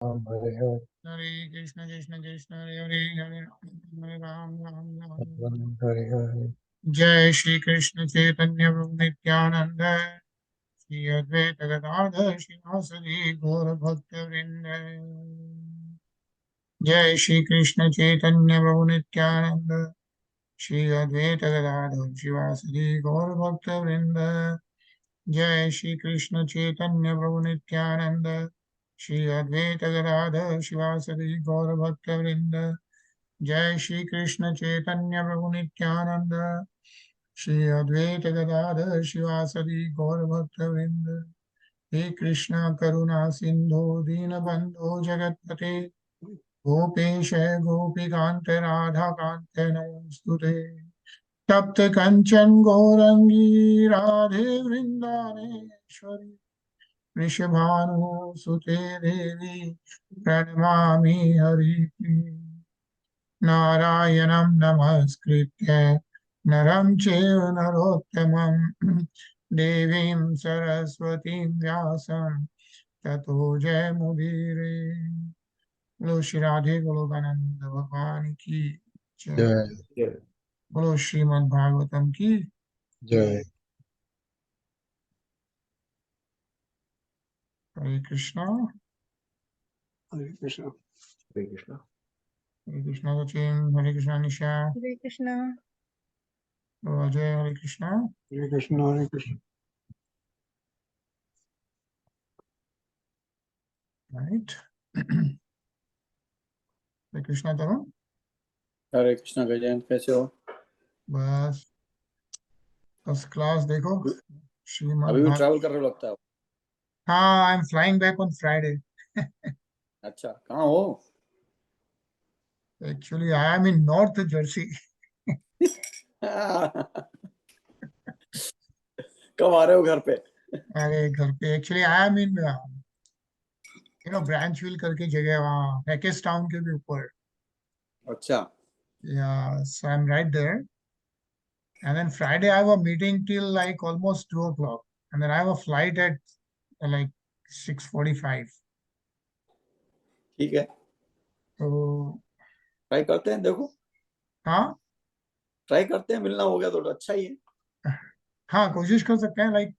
Hare Hare, Hare Krishna Krishna Krishna Hare Hare Hare Hare Ram Ram Ram Hare Hare, Jai Shri Krishna Chaitanya Prabhu Nityananda Shri Advaita Gadadhar Shivasadi Gaura Bhakta Vrinda Jai Shri Krishna Chaitanya Prabhu Nityananda Shri Advaita Gadadhar Shivasadi Gaura Bhakta Vrinda Jai Shri Krishna Chaitanya Prabhu Nityananda Shri Advaita Gadadhar Shivasadi Gaura Bhakta Vrinda Jai Shri Krishna Chaitanya Prabhu Nityananda Shri Advaita Gadadhar Shivasadi Gaura Bhakta Vrinda He Krishna Karuna Sindhu Dinabandhu Jagatpate Gopesh Gopikant Radha Kant नमोस्तुते तप्त कंचन गौरंगी राधे वृंदावनेश्वरी वृषभानुसुते देवी प्रणमामि हरिप्रिये नारायणं नमस्कृत्य नरं चैव नरोत्तमं देवीं सरस्वतीं व्यासं ततो जयमुदीरये बोलो श्री राधे गोलोकानंद भगवान की जय। Jai, बोलो श्रीमद् भागवतम की। Jai, हरे Krishna Hare Krishna, Hare Krishna, हरे कृष्णा सचिन, हरे कृष्णा निशा, हरे कृष्णा। बोलो Ajay, Hare Krishna. Hare Krishna, Hare Krishna. Right. Hare Krishna Tarun. Hare Krishna Gajendra, कैसे हो? बस फर्स्ट क्लास। देखो श्रीमद् अभी भी भागवत। ट्रैवल कर रहे हो लगता है आप। हाँ, I am flying back on Friday. अच्छा, कहाँ हो? Actually I am in north Jersey. कब आ रहे हो घर पे? अरे घर पे एक्चुअली आई एम इन ब्रांचविल करके जगह, वहाँ हैकेस टाउन के भी ऊपर। अच्छा, yeah so I am right there. And then Friday, I have a meeting till like almost 2 o'clock. And then I have a flight at like 6:45. ठीक है, So, ट्राई करते हैं। देखो, हाँ ट्राई करते हैं, मिलना हो गया तो अच्छा ही है। हाँ, कोशिश कर सकते हैं। लाइक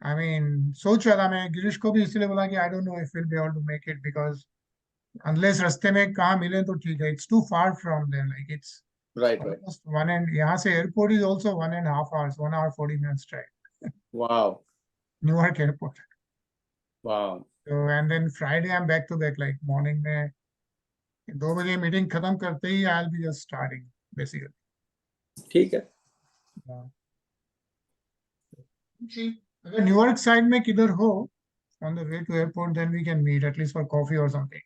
आई मीन सोच रहा था मैं, गिरीश को भी इसलिए बोला कि I don't know if will be able to make it, because unless रास्ते में कहाँ मिले तो ठीक है। It's too far from there, like it's right right, almost one end, यहाँ से airport is also 1.5 hours, 1 hour 40 minutes drive, वाह न्यूयॉर्क एयरपोर्ट। वाह, So and then Friday I'm back to back, like morning में 2 बजे meeting खत्म करते ही I will be just starting basically. ठीक है। जी, अगर न्यूयॉर्क साइड में किधर हो on the way to airport, then we can meet at least for coffee और समथिंग।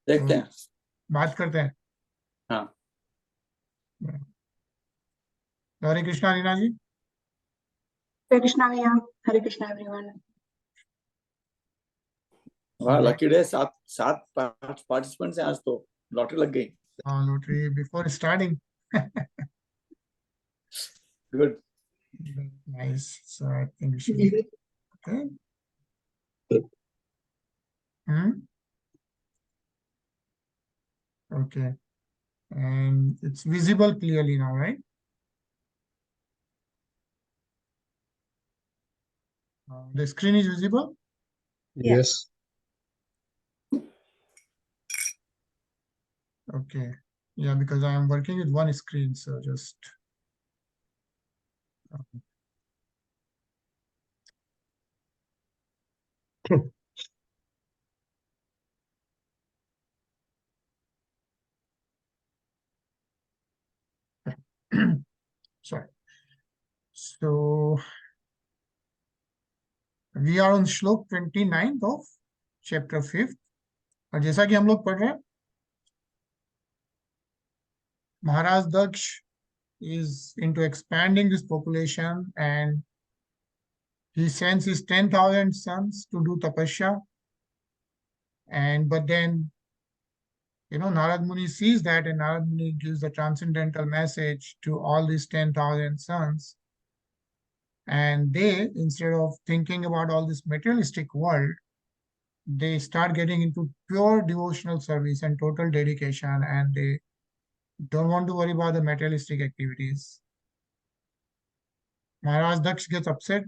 देखते तो हैं। बात करते हैं। हाँ, हरे कृष्णा रीना जी। हरे कृष्णा भैया। हरे कृष्णा एवरीवन। वाह, लकी डे। सात सात पार्टिसिपेंट्स हैं आज तो, लॉटरी लग गई। हाँ, lottery before starting. Good. Nice. So I think we should be okay. Okay, and it's visible clearly now, right? The screen is visible. Yes, Okay, yeah, because I am working with one screen, so just sorry. So we are on श्लोक 29th of chapter 5th, और जैसा कि हम लोग पढ़ रहे हैं, Maharaj Daksh is into expanding this population, and he sends his 10,000 sons to do tapasya. And but then, Narad Muni sees that, and Narad Muni gives the transcendental message to all these 10,000 sons. And they, instead of thinking about all this materialistic world, they start getting into pure devotional service and total dedication, and they don't want to worry about the materialistic activities. Maharaj Daksh gets upset.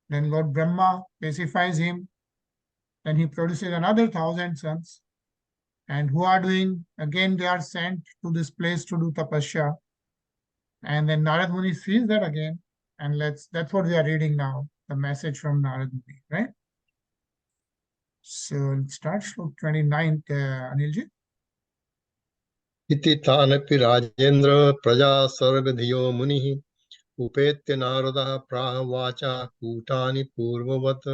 Then Lord Brahma pacifies him. Then he produces another 1,000 sons. And who are doing, again, they are sent to this place to do tapasya. And then Narad Muni sees that again. And that's what we are reading now, the message from Narad Muni, right? So let's start Shlok 29th, Anilji. इति तानपि राजेन्द्र प्रजा सर्वधियो मुनिः उपेत्य नारदः प्राहवाचा कूटानि पूर्ववत्.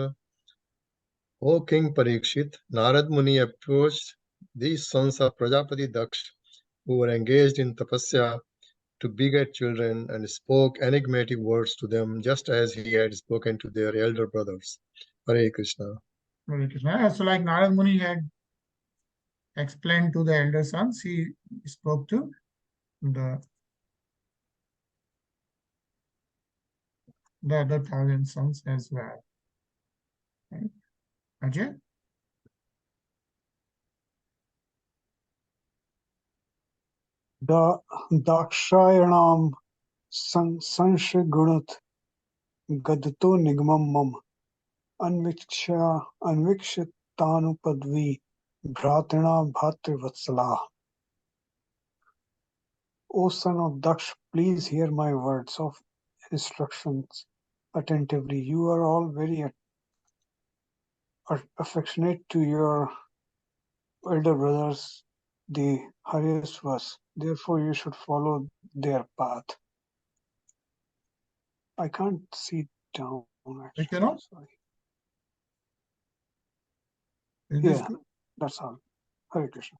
O King Parikshit, Narad Muni approached these sons of Prajāpati Dakṣa, who were engaged in tapasya to beget children, and spoke enigmatic words to them, just as he had spoken to their elder brothers. Hare Krishna. Hare Krishna. So like Narad Muni had explained to the elder sons, he spoke to the other 1,000 sons as well. Right? Ajay? Dakṣayanam sanshigunath gadato nigmam mam anvikshitanupadvi bhratana bhatrivatsala. O son of Daksh, please hear my words of instructions attentively. You are all very affectionate to your elder brothers, the Haryasvas. Therefore, you should follow their path. I can't see down, actually. You cannot? Sorry. Is this Yeah, good? that's all. Hare Krishna.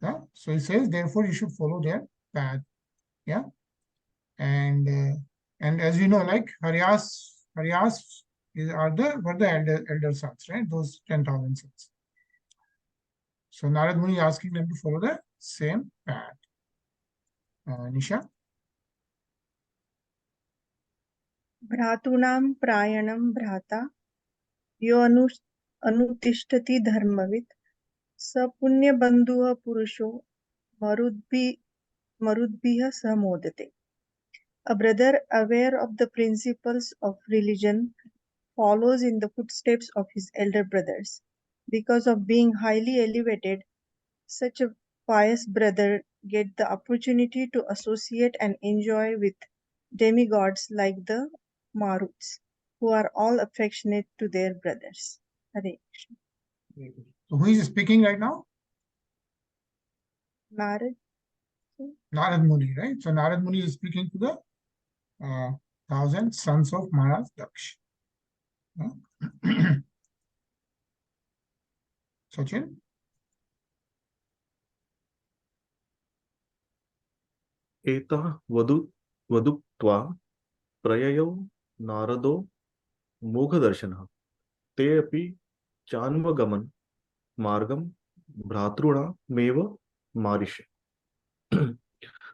Yeah. So he says, therefore, you should follow their path. Yeah. And as you know, like Haryas were the elder sons, right? Those 10,000 sons. So Narad Muni is asking them to follow the same path. Nisha? भ्रातॄणां प्रायणं भ्राता यो अनुतिष्ठति धर्मवित् स पुण्यबन्धुः पुरुषो मरुद्भिः सह मोदते. A brother aware of the principles of religion follows in the footsteps of his elder brothers. Because of being highly elevated, such a pious brother gets the opportunity to associate and enjoy with demigods like the Maruts, who are all affectionate to their brothers. Hare Krishna. So who is speaking right now? Nārada. Narad Muni, right? So Narad Muni is speaking to the 1,000 sons of Maharaj Daksh. Sachin? एतः वदुक्त्वा प्रययौ नारदो मोघदर्शनः ते अपि चान्वगमन् मार्गं भ्रातॄणामेव मारिष्य.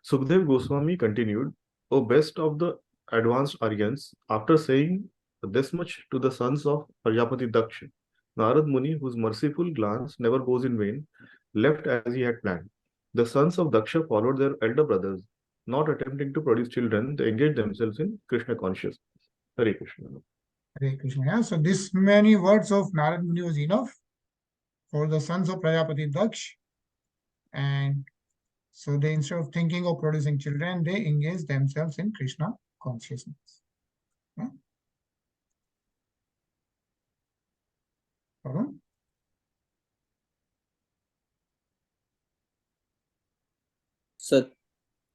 Sukdev Goswami continued, O best of the advanced Aryans, after saying this much to the sons of Prajāpati Dakṣa, Narad Muni, whose merciful glance never goes in vain, left as he had planned. The sons of Dakṣa followed their elder brothers. Not attempting to produce children, they engaged themselves in Krishna consciousness. Hare Krishna. Hare Krishna. Yeah? So this many words of Narad Muni was enough for the sons of Prajāpati Daksh. And so they, instead of thinking of producing children, they engage themselves in Krishna consciousness. Yeah? Pardon?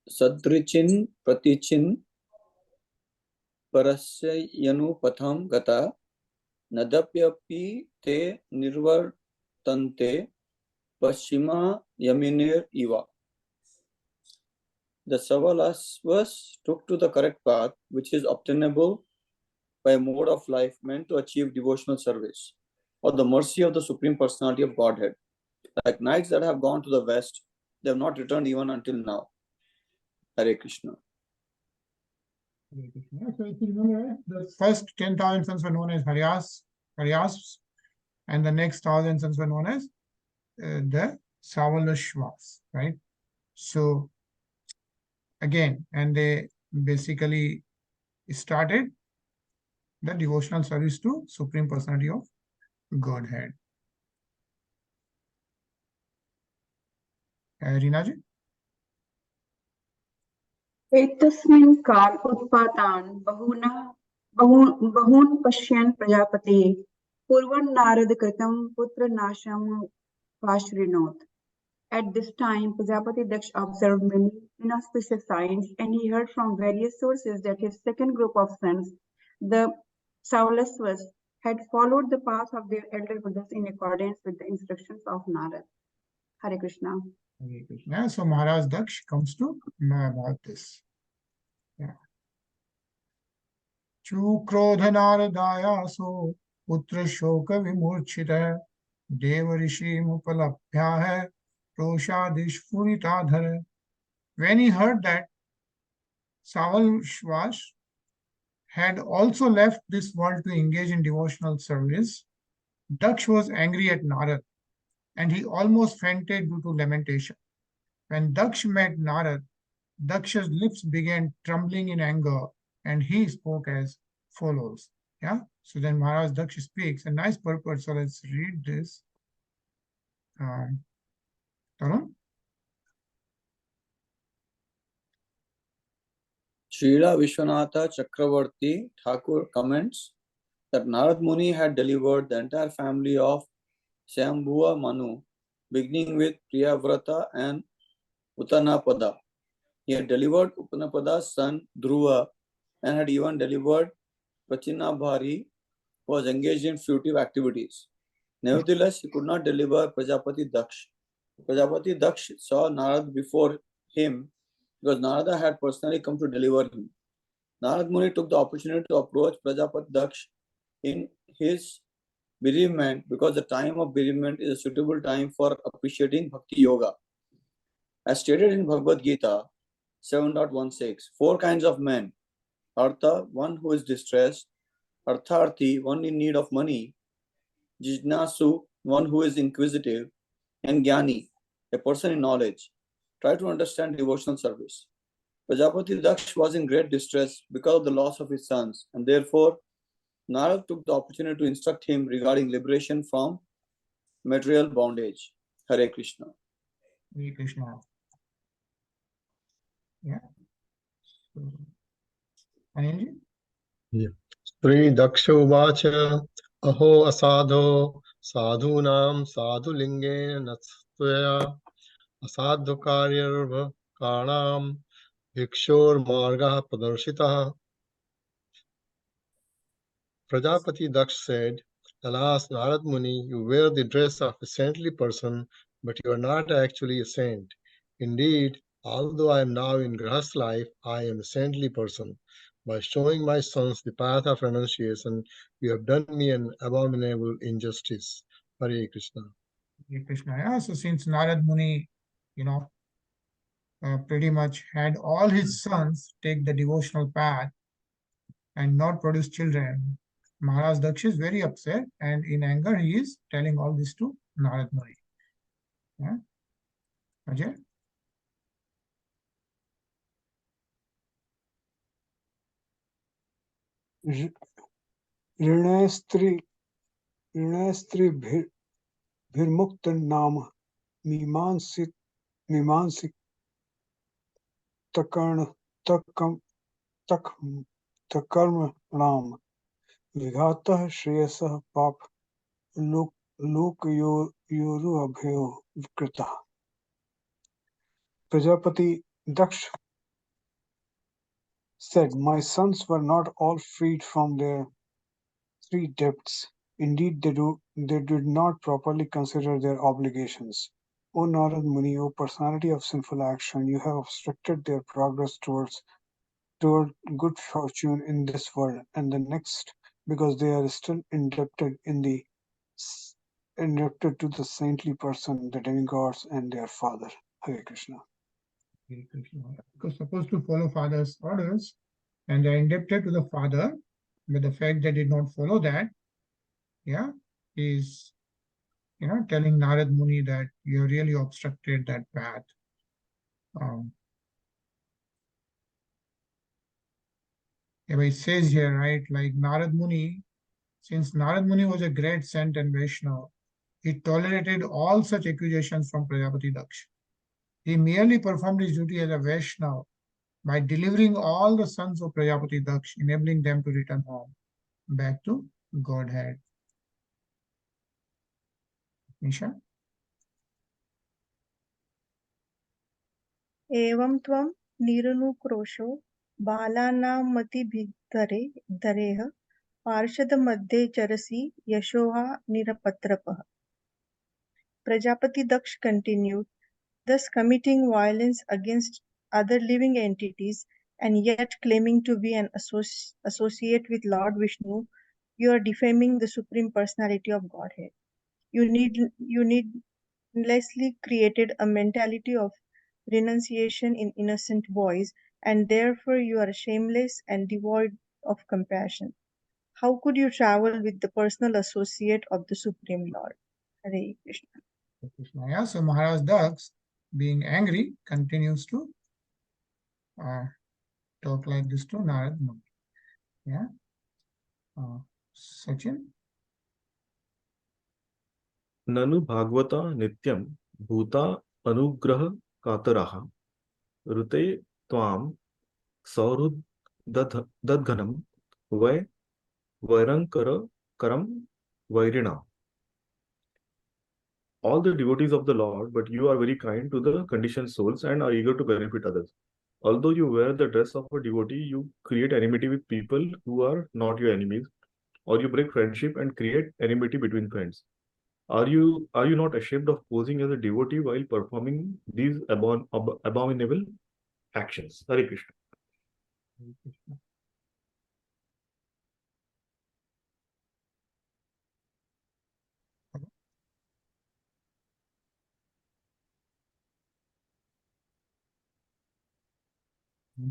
Sadrichin pratichin parasya yanupatham gata nadapyapi te nirvartante paschima yaminir iva. The Savalasvas took to the correct path, which is obtainable by a mode of life meant to achieve devotional service or the mercy of the Supreme Personality of Godhead. Like knights that have gone to the west, they have not returned even until now. Hare Krishna. Hare Krishna. So if you remember, the first 10,000 sons were known as Haryas, Karyasps, and the next 1,000 sons were known as the Savalashvas, right? So again, and they basically started the devotional service to Supreme Personality of Godhead. Rinaji? एतस्मिन् काल उत्पातान् बहून् पश्यन् प्रजापते पूर्वं नारद कृतं पुत्रनाशं वाशृणोत्. At this time, Prajapati Daksh observed many inauspicious signs, and he heard from various sources that his second group of sons, the Saulasvas, had followed the path of their elder brothers in accordance with the instructions of Nārada. Hare Krishna. Hare Krishna. So Maharaj Daksh comes to know about this. Yeah. Chukrodha Nāradayaso putra shoka vimurchita devarishim upalabhya proshadishpuritadhara. When he heard that Savalshvash had also left this world to engage in devotional service, Daksh was angry at Nārada, and he almost fainted due to lamentation. When Daksh met Nārada, Daksha's lips began trembling in anger, and he spoke as follows. Yeah. So then Maharaj Daksh speaks, a nice purport. So let's read this. Tarun? Srila Vishwanatha Chakravarti Thakur comments that Narad Muni had delivered the entire family of Swayambhuva Manu, beginning with Priyavrata and Uttanapada. He had delivered Uttanapada's son Dhruva and had even delivered Prachinabhari, who was engaged in fruitive activities. Nevertheless, he could not deliver Prajapati Daksh. Prajapati Daksh saw Narad before him because Narada had personally come to deliver him. Narad Muni took the opportunity to approach Prajapati Daksh in his bereavement because the time of bereavement is a suitable time for appreciating Bhakti Yoga. As stated in Bhagavad Gita 7.16, four kinds of men: Artha, one who is distressed; Artharthi, one in need of money; Jijnasu, one who is inquisitive; and Jnani, a person in knowledge. Try to understand devotional service. Prajapati Daksh was in great distress because of the loss of his sons, and therefore Narada took the opportunity to instruct him regarding liberation from material bondage. Hare Krishna. Hare Krishna. Yeah. So, Anilji? Yeah. Sri Daksha Uvacha Aho Asadho Sadhunam Sadhulingena Natstvaya Asadhu Karyarva Kanam Vikshor Marga Padarshita. Prajapati Daksh said, Alas, Narad Muni, you wear the dress of a saintly person, but you are not actually a saint. Indeed, although I am now in Grahast life, I am a saintly person. By showing my sons the path of renunciation, you have done me an abominable injustice. Hare Krishna. Hare Krishna. Yeah. So since Narad Muni, pretty much had all his sons take the devotional path and not produce children, Maharaj Daksh is very upset, and in anger he is telling all this to Narad Muni. Yeah. Ajay? ऋणस्त्री भिर्मुक्त नाम मीमांसिक तकर्मणाम विघातः श्रेयसः पाप लोकयोरुभयो कृतः. Prajapati Daksh said, My sons were not all freed from their three debts. Indeed, they did not properly consider their obligations. O Narad Muni, O personality of sinful action, you have obstructed their progress toward good fortune in this world and the next, because they are still indebted to the saintly person, the demigods, and their father. Hare Krishna. Hare Krishna. Because supposed to follow father's orders, and they are indebted to the father, but the fact they did not follow that, Yeah, he's telling Narad Muni that you really obstructed that path. Yeah, but it says here, right, like Narad Muni, since Narad Muni was a great saint and Vaishnava, he tolerated all such accusations from Prajapati Dakṣa. He merely performed his duty as a Vaishnava by delivering all the sons of Prajapati Dakṣa, enabling them to return home, back to Godhead. Nisha? एवं त्वं निरनुक्रोशो बालानामतिभिद्धरेः पार्षदमध्ये चरसि यशोहा निरपत्रपः. Prajapati Daksh continued, thus committing violence against other living entities and yet claiming to be an associate with Lord Vishnu, you are defaming the Supreme Personality of Godhead. You needlessly created a mentality of renunciation in innocent boys, and therefore you are shameless and devoid of compassion. How could you travel with the personal associate of the Supreme Lord? Hare Krishna. Krishna. Yeah, so Maharaj Daksh, being angry, continues to talk like this to Narad Muni. Yeah. Sachin? ननु भागवता नित्यं भूता अनुग्रह कातराः ऋते त्वां सौहृदघनं वैरंकरं वैरिणा. All the devotees of the Lord, but you are very kind to the conditioned souls and are eager to benefit others. Although you wear the dress of a devotee, you create enmity with people who are not your enemies, or you break friendship and create enmity between friends. Are you not ashamed of posing as a devotee while performing these abominable actions? Hare Krishna. Hare Krishna.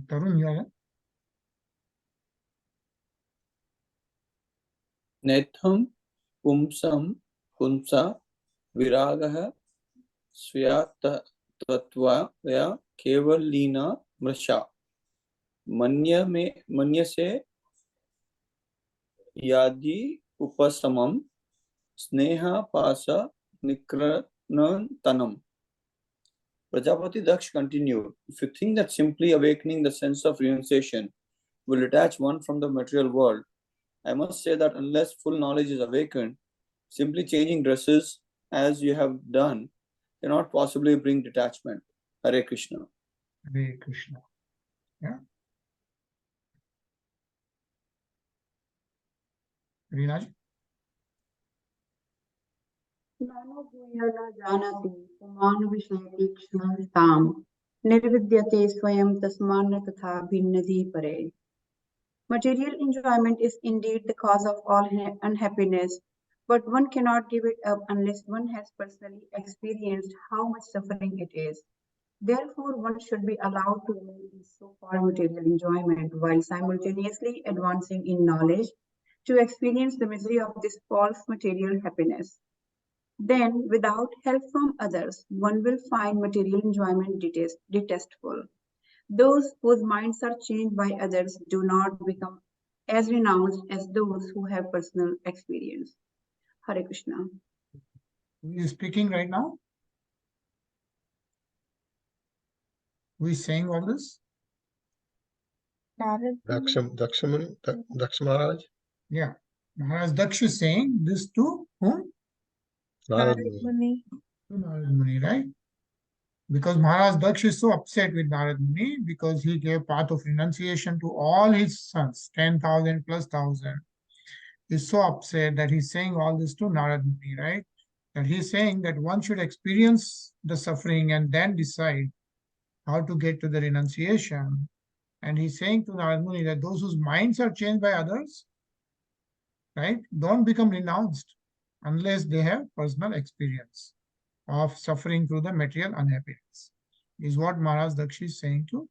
Tarun, you are नेत्थं पुंसा विरागः स्व्यात्तत्वाया केवलीना मृषा मन्यसे यादि उपशमं स्नेहापास निकृणतनम्. Prajapati Daksh continued, if you think that simply awakening the sense of renunciation will detach one from the material world, I must say that unless full knowledge is awakened, simply changing dresses as you have done cannot possibly bring detachment. Hare Krishna. Hare Krishna. Yeah. Reenaji? नानो भूय न जानाति पुमान् विषये क्षणस्ताम् निर्विद्यते स्वयं तस्मान्न तथा भिन्नति परे. Material enjoyment is indeed the cause of all unhappiness, but one cannot give it up unless one has personally experienced how much suffering it is. Therefore, one should be allowed to live in so-called material enjoyment while simultaneously advancing in knowledge to experience the misery of this false material happiness. Then, without help from others, one will find material enjoyment detestable. Those whose minds are changed by others do not become as renounced as those who have personal experience. Hare Krishna. Who is speaking right now? Who is saying all this? Dakṣa Maharaj. Yeah. Maharaj Daksh is saying this to whom? Narad Narad Muni. Muni. To Narad Muni, right? Because Maharaj Daksh is so upset with Narad Muni because he gave path of renunciation to all his sons, 10,000 plus 1,000. He's so upset that he's saying all this to Narad Muni, right? That he's saying that one should experience the suffering and then decide how to get to the renunciation. And he's saying to Narad Muni that those whose minds are changed by others, right, don't become renounced unless they have personal experience of suffering through the material unhappiness. Is what Maharaj Daksh is saying to,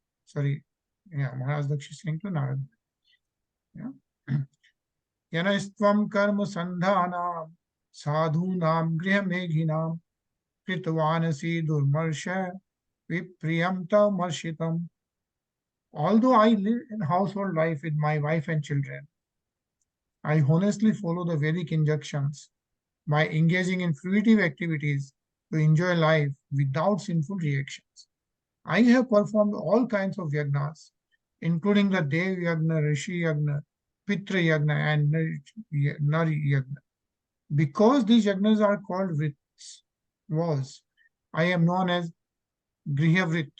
Maharaj Daksh is saying to Narad. Yeah. Yanastvam karma sandhanam sadhunam grihamenhinam kritvanasi durmarsha vipriyamta marshitam. Although I live in household life with my wife and children, I honestly follow the Vedic injunctions by engaging in fruitive activities to enjoy life without sinful reactions. I have performed all kinds of yagnas, including the Dev Yagna, Rishi Yagna, Pitra Yagna, and Nari Yagna. Because these yagnas are called vrits, I am known as Grihavrit.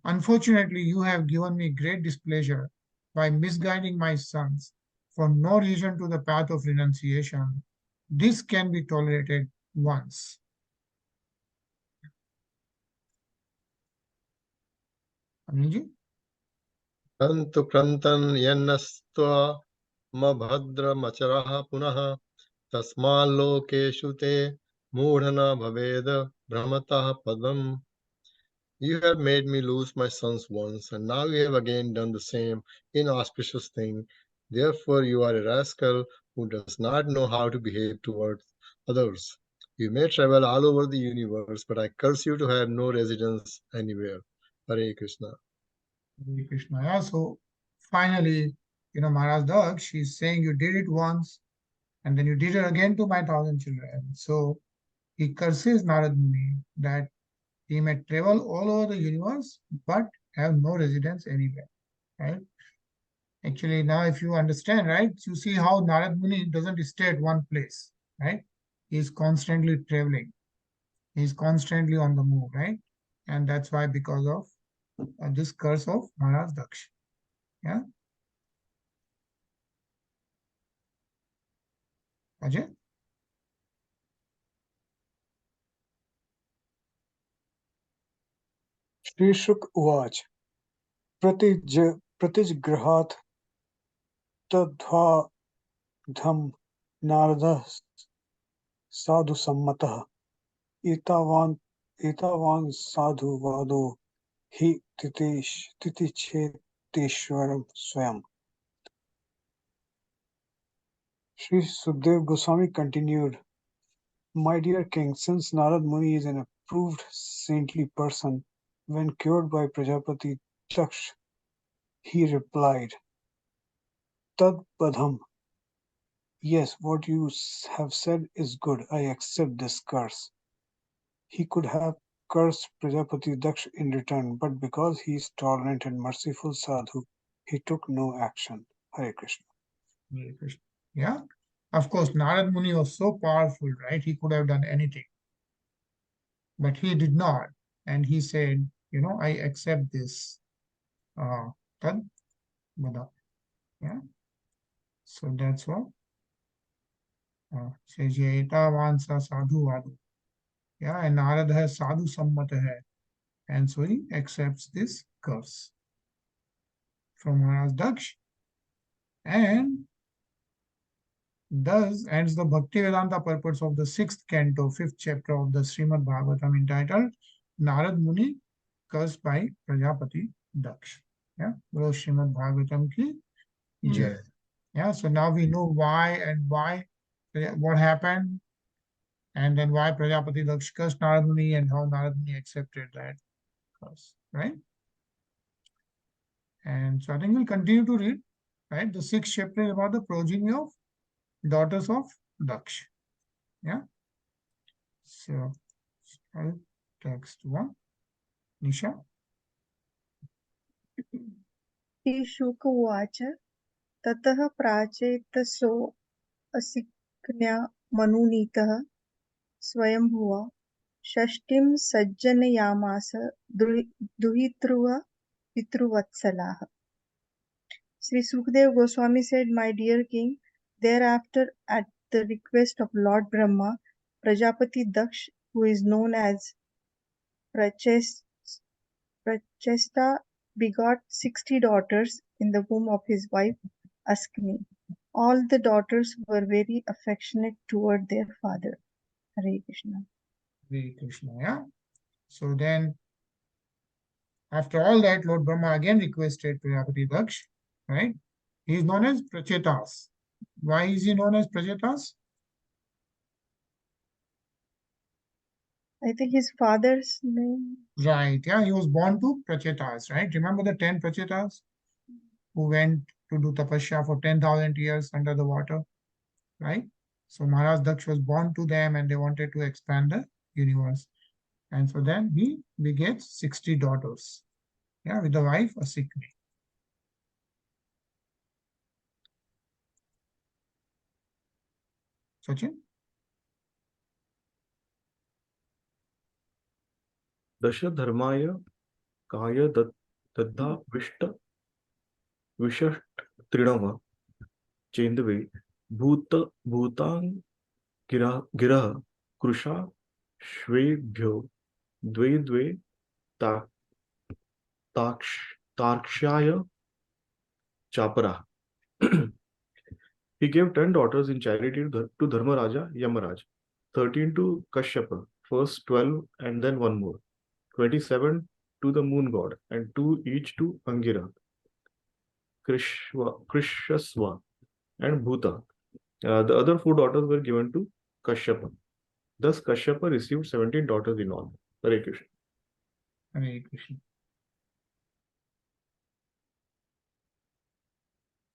Unfortunately, you have given me great displeasure by misguiding my sons for no reason to the path of renunciation. This can be tolerated once. Anilji? Tantu krantan yannastua mabhadramacharaha punaha tasmallokeshu te mudhana bhaveda brahmataha padam. You have made me lose my sons once, and now you have again done the same inauspicious thing. Therefore, you are a rascal who does not know how to behave towards others. You may travel all over the universe, but I curse you to have no residence anywhere. Hare Krishna. Hare Krishna. Yeah, so finally, Maharaj Daksh, she's saying you did it once, and then you did it again to my 1,000 children. So he curses Narad Muni that he may travel all over the universe, but have no residence anywhere, right? Actually, now if you understand, right, you see how Narad Muni doesn't stay at one place, right? He's constantly traveling. He's constantly on the move, right? And that's why, because of this curse of Maharaj Daksh. Yeah, Ajay? Shri Shuk Uvaj Pratijgrahat Tadhvam Narada Sadhu Sammatah Etavan Sadhu Vado Hi Titicheteshwaram Swayam. Sri Sukdev Goswami continued, My dear king, since Narad Muni is an approved saintly person, when cured by Prajapati Daksh, he replied, Tad Padham. Yes, what you have said is good. I accept this curse. He could have cursed Prajapati Daksh in return, but because he is tolerant and merciful sadhu, he took no action. Hare Krishna. Hare Krishna. Yeah, of course, Narad Muni was so powerful, right? He could have done anything, but he did not. And he said, I accept this. Tad Bada. Yeah, so that's what says here, Etavansa Sadhu Vadu. Yeah, and Narada has Sadhu Sammata hai. And so he accepts this curse from Maharaj Daksh. And thus ends the Bhaktivedanta purpose of the 6th canto, 5th chapter of the Srimad Bhagavatam entitled Narad Muni cursed by Prajapati Daksh. Yeah, Bolo Srimad Bhagavatam ki jai. Yeah, so now we know why and what happened, and then why Prajapati Daksh cursed Narad Muni and how Narad Muni accepted that curse, right? And so I think we'll continue to read, right? The 6th chapter is about the progeny of daughters of Daksh. Yeah. So I'll text one. Nisha. श्रीशुक उवाच ततः प्राचेतसो असिक्न्या मनुनीतः Swayambhuva षष्ठीं सज्जनयामास दुहितृव पितृवत्सलाः. Sri Sukdev Goswami said, My dear king, thereafter at the request of Lord Brahma, Prajapati Daksh, who is known as Prachesta, begot 60 daughters in the womb of his wife Askini. All the daughters were very affectionate toward their father. Hare Krishna. Hare Krishna. Yeah. So then, after all that, Lord Brahma again requested Prajapati Daksh, right? He is known as Prachetas. Why is he known as Prachetas? I think his father's name. Right, yeah, he was born to Prachetas, right? Remember the 10 Prachetas who went to do tapasya for 10,000 years under the water, right? So Maharaj Daksh was born to them and they wanted to expand the universe. And so then he begets 60 daughters, yeah, with a wife, a Sikri. Sachin? दश धर्माय काय दद्धा विषट तृणव चेन्दवे भूतां गिरः कृशा श्वेभ्यो द्वे द्वे तार्क्ष्याय Chapora. He gave 10 daughters in charity to Dharmaraja Yamaraj, 13 to Kashyapa, first 12 and then one more, 27 to the moon god, and 2 each to Angira, Krishyasva, and Bhuta. The other 4 daughters were given to Kashyapa. Thus, Kashyapa received 17 daughters in all. Hare Krishna. Hare Krishna.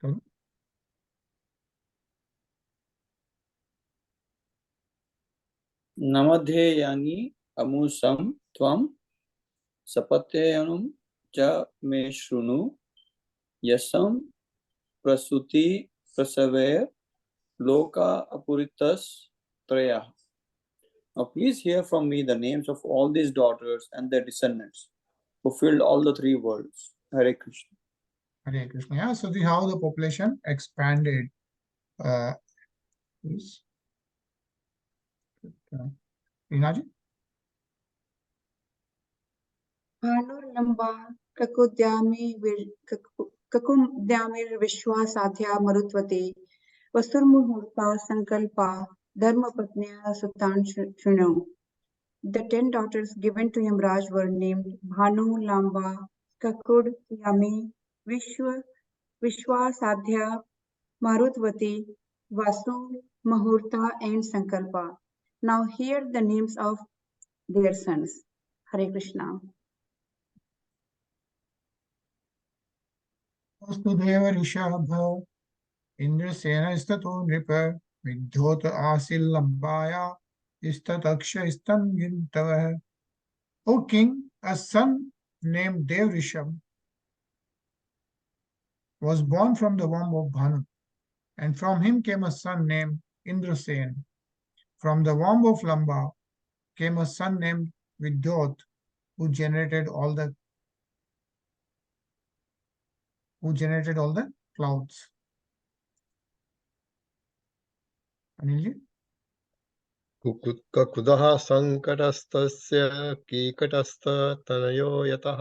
So, Namadhyayani amusam tvam sapatyanum cha me shrunu yasam prasuti prasave loka apuritas traya. Now please hear from me the names of all these daughters and their descendants who filled all the 3 worlds. Hare Krishna. Hare Krishna. Yeah, so this is how the population expanded. Please. Rinaji? भानुर्लम्बा ककुद्यामिर्विश्वासाध्या मरुत्वते वसुर्मुहूर्ता संकल्पा धर्मपत्न्या सुतान् शृणु. The 10 daughters given to Yamraj were named Bhanu, Lamba, Kakud, Yami, Vishwasadhya, Marutvati, Vasu, Mahurta, and Sankalpa. Now hear the names of their sons. Hare Krishna. Vasudev Rishabha, Indrasena Istato Nripa, Vidhota Asil Lambaya, Istataksha Istan Gintava. O king, a son named Dev Rishab was born from the womb of Bhanu, and from him came a son named Indrasen. From the womb of Lamba came a son named Vidyot, who generated all the clouds. Anilji? कुकुदः सङ्कटस्तस्य कीकटस्तनयो यतः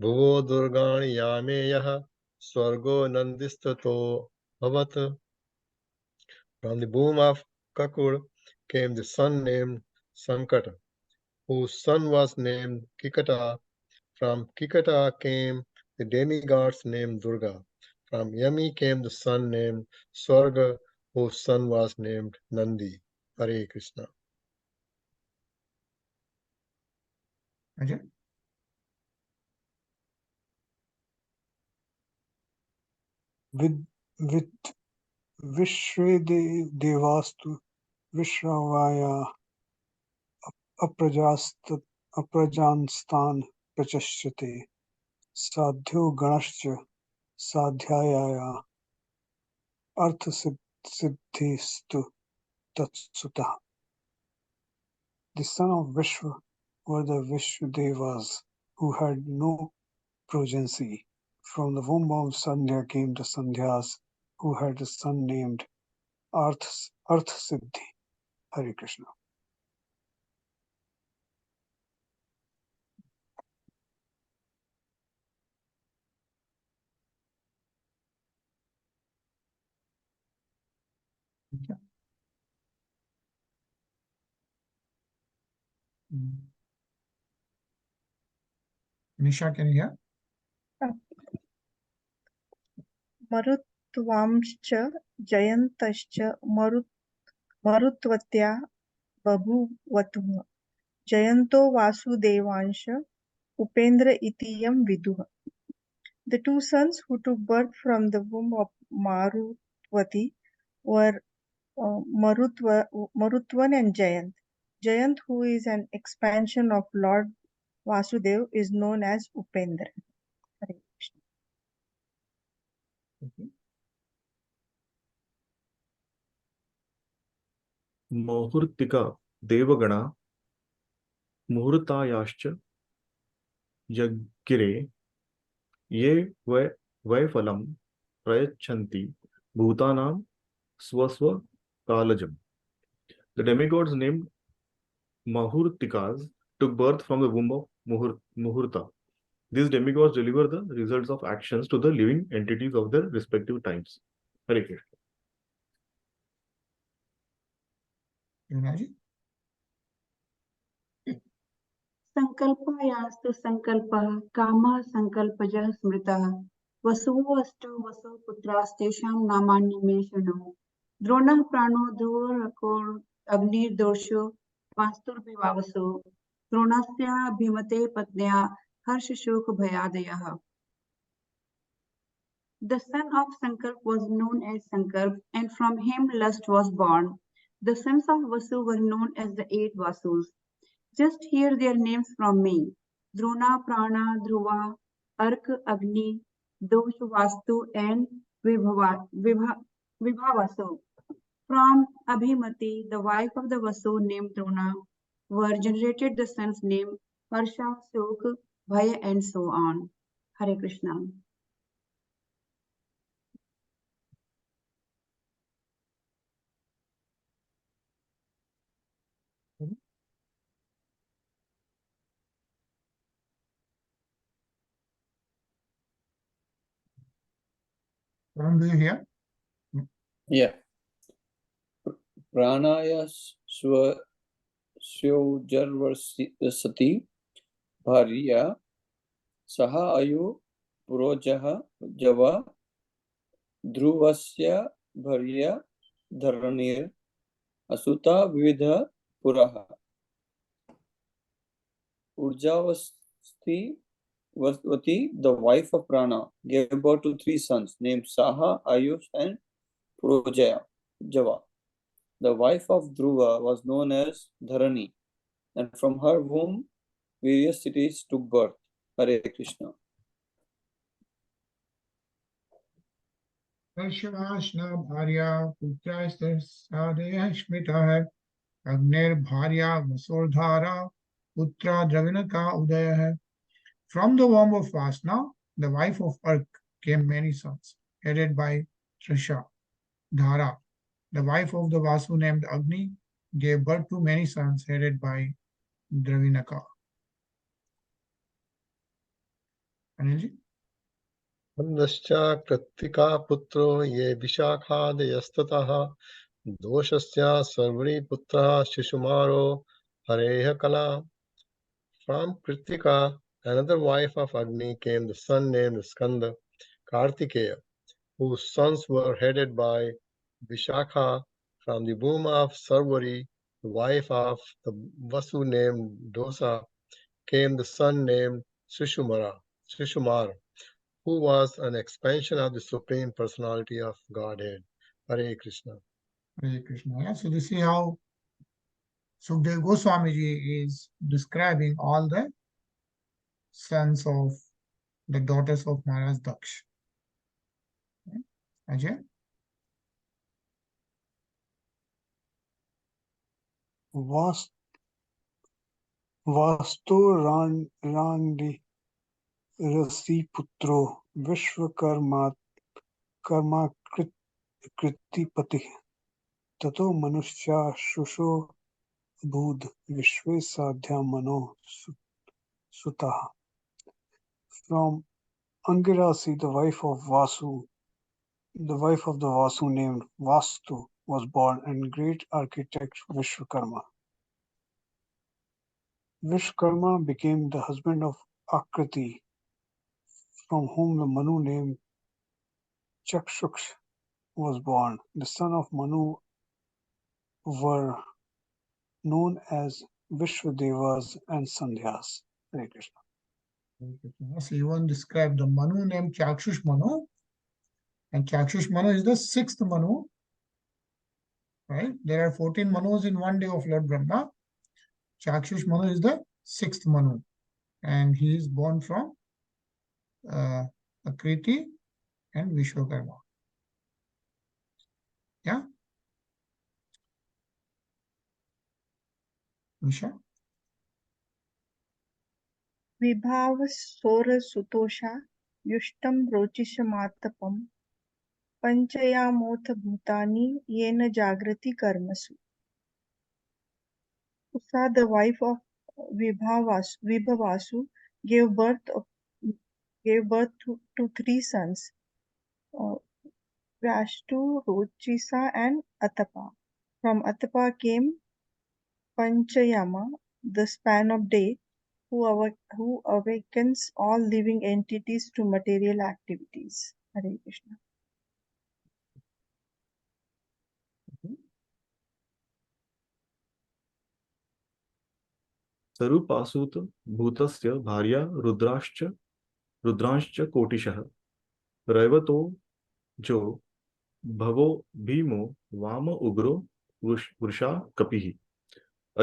भुवो दुर्गाणि यामेयः स्वर्गो नन्दिस्ततो भवत्. From the womb of Kakud came the son named Sankata, whose son was named Kikata. From Kikata came the demigods named Durga. From Yami came the son named Swarga, whose son was named Nandi. Hare Krishna. Ajay? with Vishwedevastu Vishravaya Aprajanstan Prachashyate Sadhyo Ganascha Sadhyaya Arthasiddhistu Tatsutah. The son of Vishwa were the Vishwadevas who had no progeny. From the womb of Sandhya came the Sandhyas who had a son named Arthasiddhi. Hare Krishna. Okay. Nisha, can you hear? Marut त्वांश्च जयन्तश्च मरुत्वत्या बभूवतुः जयन्तो वासुदेवांश Upendra itiyam viduha. The two sons who took birth from the womb of Marutwati were Marutwan and Jayant. Jayant, who is an expansion of Lord Vasudev, is known as Upendra. Hare Krishna. Muhurtika Devagana Muhurtayascha Yagire Ye Vaifalam Prayachanti Bhutanam Swaswa Kalajam. The demigods named Mahurtikas took birth from the womb of Muhurta. These demigods deliver the results of actions to the living entities of their respective times. Hare Krishna. संकल्पायास्तु संकल्पः कामः संकल्पजः स्मृतः वसुः अष्टौ वसौ पुत्रास्तेषां नामानि मे शृणु द्रोणः प्राणो ध्रुवोऽर्को अग्निर्दोषो वास्तुर्विवावसो द्रोणस्य भीमते पत्न्या हर्षशोकभयादयः. The son of Sankalp was known as Sankalp, and from him lust was born. The sons of Vasu were known as the 8 Vasus. Just hear their names from me: Drona, Prana, Dhruva, Ark, Agni, Dosh, Vastu, and Vibhavasu. From Abhimati, the wife of the Vasu named Drona, were generated the sons named Harsha, Shok, Bhaya, and so on. Hare Krishna. Varun, do you hear? Yeah. Pranaya Syojarvasati Bharya Saha Ayu Purojaha Java Dhruvasya Bharya Dharanir Asuta Vividha Puraha Urjavasti Vasvati, the wife of Prana, gave birth to 3 sons named Saha, Ayush, and Purojaya Java. The wife of Dhruva was known as Dharani, and from her womb various cities took birth. Hare Krishna. Harshvashna Bharya Putrastar Sadeya Shmita Agner Bharya Vasordhara Putra Dravinaka Udaya. From the womb of Vasna, the wife of Ark, came many sons, headed by Trisha. Dhara, the wife of the Vasu named Agni, gave birth to many sons, headed by Dravinaka. Anilji? Andascha Kritika Putro Ye Vishakhadeyastatah Doshasya Sarvari Putra Shishumaro Hareha Kala. From Kritika, another wife of Agni, came the son named Skanda Kartikeya, whose sons were headed by Vishakha. From the womb of Sarvari, the wife of the Vasu named Dosa, came the son named Shishumar, who was an expansion of the Supreme Personality of Godhead. Hare Krishna. Hare Krishna. Yeah, so this is how Sukdev Goswamiji is describing all the sons of the daughters of Maharaj Daksh. Okay. Ajay? Vastu रांडि रसी पुत्रो विश्वकर्मा कर्मा कृतिपति ततो मनुष्या शुशो भूद विश्वे साध्या मनो सुतः. From Angirasi, the wife of the Vasu named Vastu was born, and great architect Vishwakarma. Vishwakarma became the husband of Akriti, from whom the Manu named Chakshuksh was born. The son of Manu were known as Vishwadevas and Sandhyas. Hare Krishna. So you want to describe the Manu named Chakshush Manu, and Chakshush Manu is the sixth Manu, right? There are 14 Manus in one day of Lord Brahma. Chakshush Manu is the sixth Manu, and he is born from Akriti and Vishwakarma. Yeah? Nisha? Vibhava Sora Sutosha Yushtam Rochisamatapam Panchayamotha Bhutani Yena Jagrati Karmasu. Usa, the wife of Vibhavasu, gave birth to three sons, Vyashtu, Rochisa, and Atapa. From Atapa came Panchayama, the span of day, who awakens all living entities to material activities. Hare Krishna. Sarupasut bhutasya bharya rudraंश्च कोटिशः रैवतो जो भवो भीमो वाम उग्रो वृषा कपिः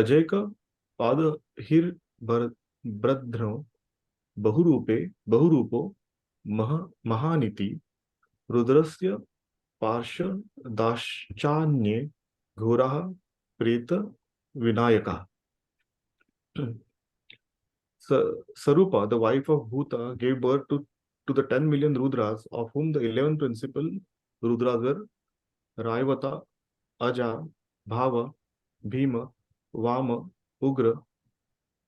अजय का पादहिर्भद्रो बहुरूपो महानिति रुद्रस्य पार्श्वदाश्चान्ये घोराः प्रेत विनायकः. Sarupa, the wife of Bhuta, gave birth to the 10 million Rudras, of whom the 11 principal Rudras were Raivata, Aja, Bhava, Bhima, Vama, Ugra,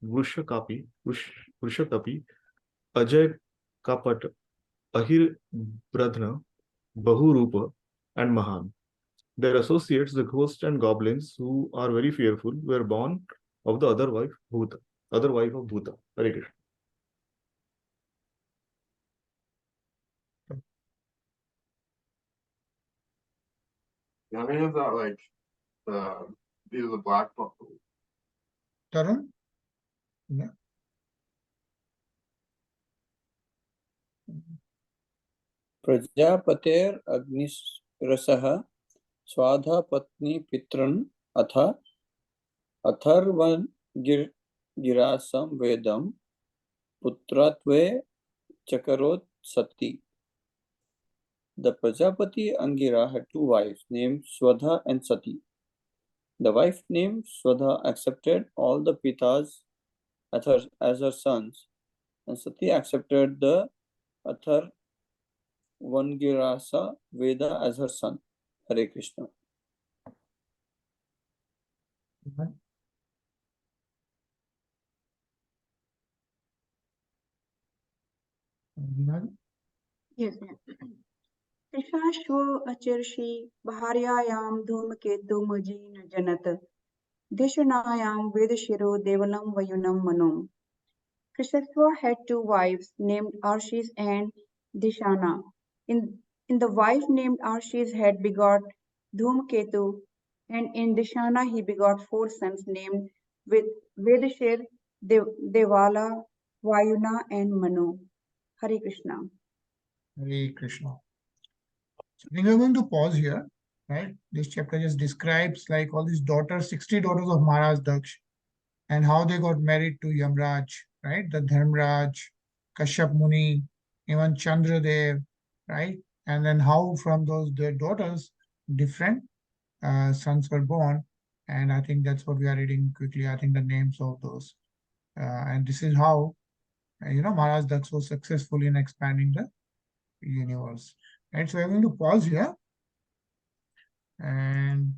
Vrushakapi, Ajay Kapat, Ahir Bradhna, Bahurupa, and Mahan. Their associates, the ghosts and goblins, who are very fearful, were born of the other wife of Bhuta. Hare Krishna. How many of that, like, these are the black book? Tarun? Yeah. प्रजापतेर अग्निरसः स्वाधा पत्नी पितृन् अथ अथर्वन् गिरासं वेदं पुत्रत्वे चकरोत् सती. The Prajapati Angira had two wives named Swadha and Sati. The wife named Swadha accepted all the Pitas as her sons, and Sati accepted the Atharvangirasa Veda as her son. Hare Krishna. Yes, ma'am. Krishashvo achirshi bharyayam dhumketumajin janat dishanayam vedashiro devalam vayunam manum. Krishashva had two wives named Arshis and Dishana. In the wife named Arshis had begot Dhumketu, and in Dishana he begot four sons named Vedashir, Devala, Vayuna, and Manu. Hare Krishna. Hare Krishna. So I think we're going to pause here, right? This chapter just describes like all these daughters, 60 daughters of Maharaj Daksh, and how they got married to Yamraj, right? The Dharmraj, Kashyap Muni, even Chandradev, right? And then how from those their daughters, different sons were born. And I think that's what we are reading quickly. I think the names of those. And this is how, Maharaj Daksh was successful in expanding the universe. Right, so I'm going to pause here. And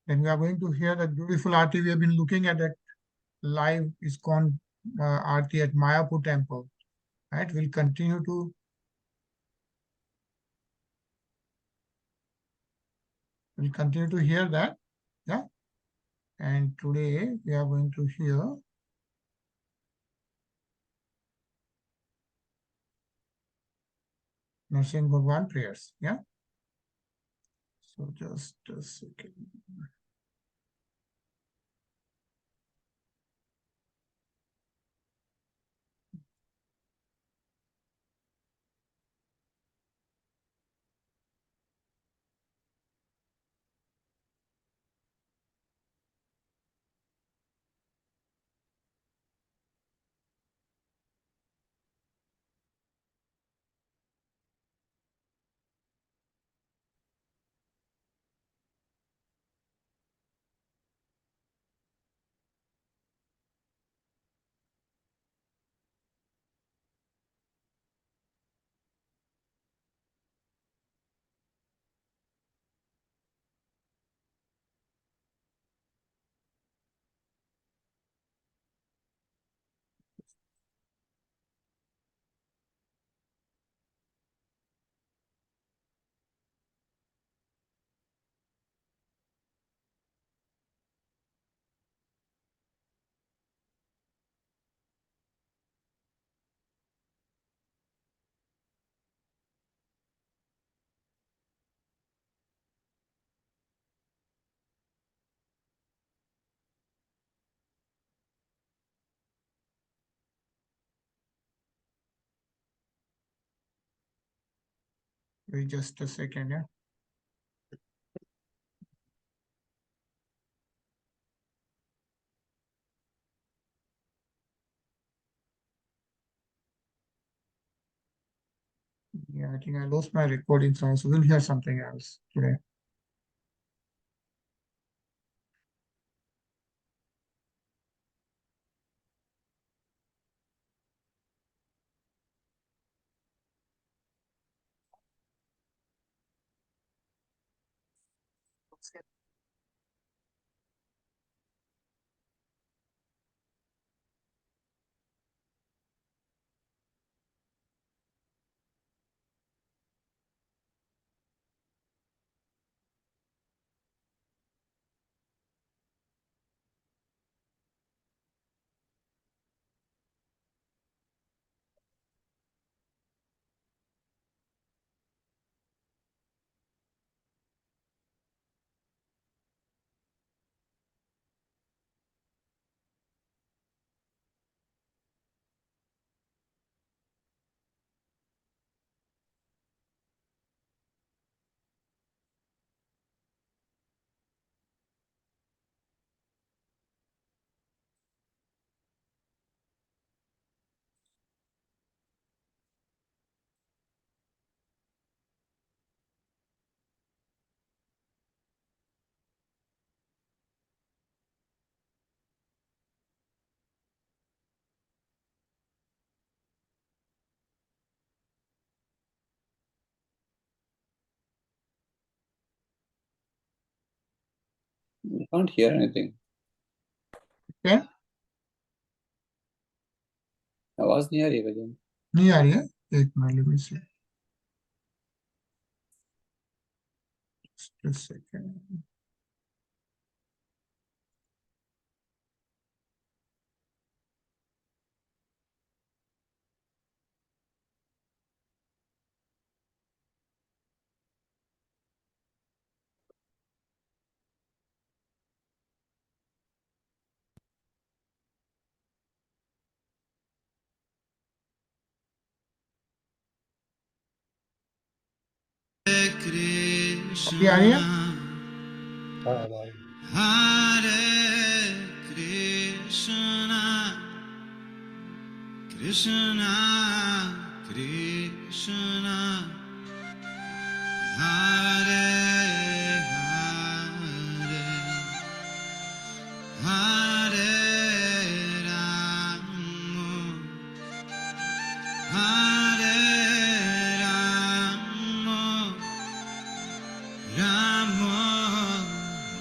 then we are going to hear that beautiful Aarti. We have been looking at that live ISKCON Aarti at Mayapur temple. Right, we'll continue to hear that. Yeah. And today we are going to hear Narsingh Bhagwan prayers. Yeah. So just a second. Wait just a second, yeah. Yeah, I think I lost my recording, so we'll hear something else today. I can't hear anything. Okay, आवाज नहीं आ रही भजन. नहीं आ रही है? एक minute, let me see. Just a second. अभी आ रही है? हाँ, अब आ रही है। Hare Krishna, Krishna Krishna, Hare Hare, Hare Rama, Hare Rama, Rama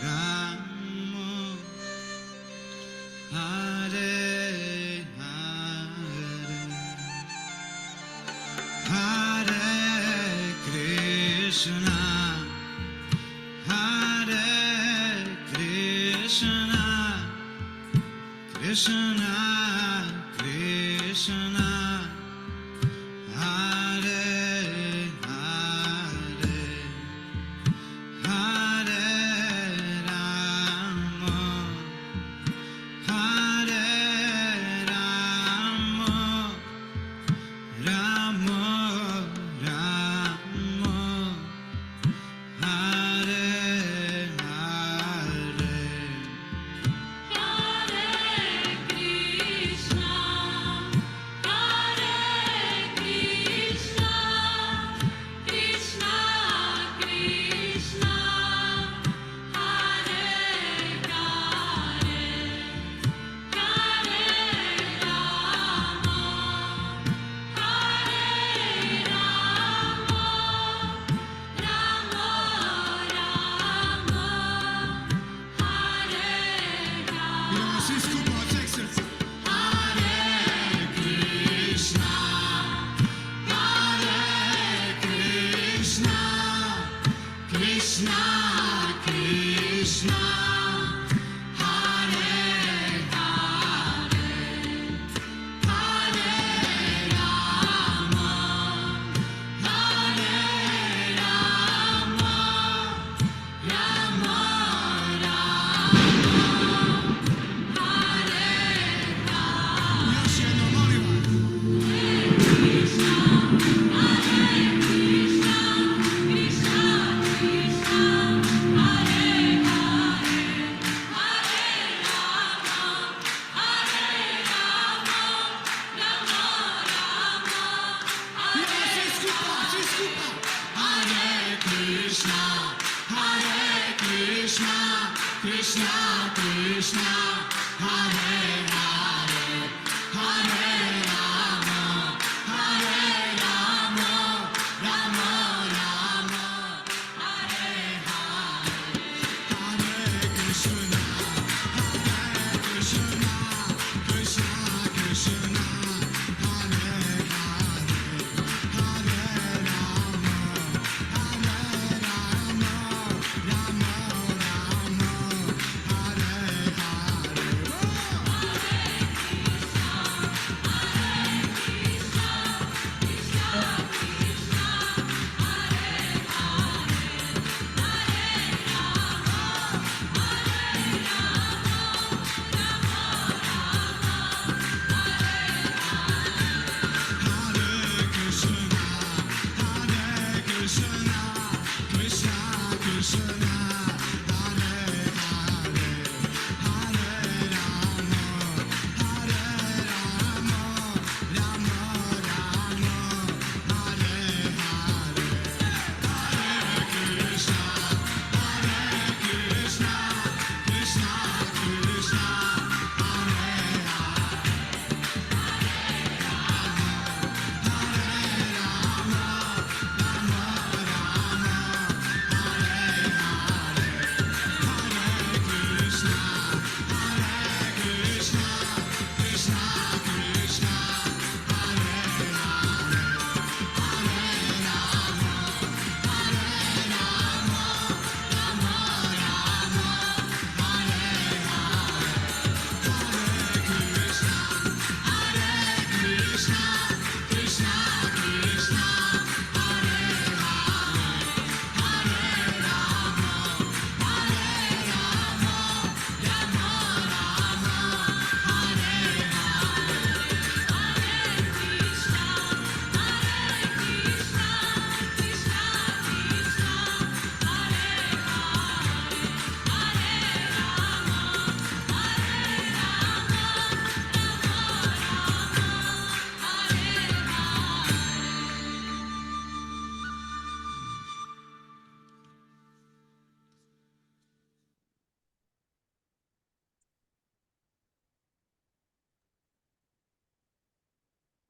Rama, Hare Hare, Hare Krishna, Hare Krishna, Krishna Krishna, Hare Hare, Hare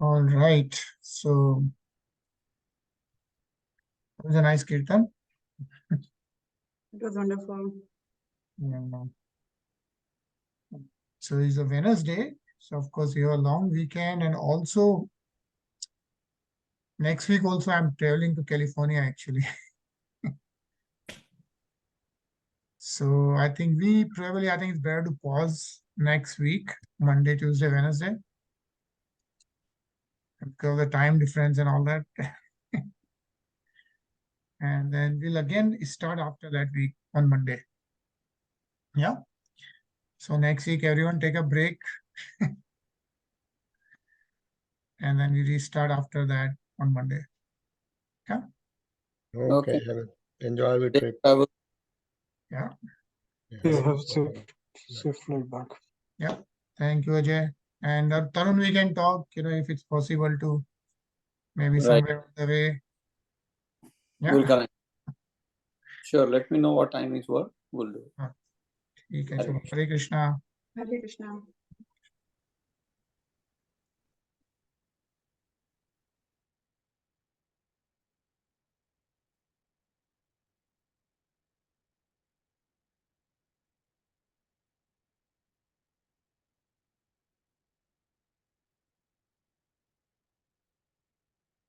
All right. So it was a nice kirtan. It was wonderful. Yeah. So it's a Wednesday. So of course you have a long weekend, and also next week also I'm traveling to California actually. So I think I think it's better to pause next week, Monday, Tuesday, Wednesday, because of the time difference and all that. And then we'll again start after that week on Monday. Yeah. So next week, everyone take a break. And then we restart after that on Monday. Yeah. Okay. Enjoy the trip. Yeah. Yeah, have a safe flight back. Yeah. Thank you, Ajay. And Tarun, we can talk, if it's possible to maybe Right. somewhere on the way. Yeah. We'll connect. Sure. Let me know what time is what. We'll do. ठीक है, Hare चलो, Krishna. Hare Krishna. Hare Krishna.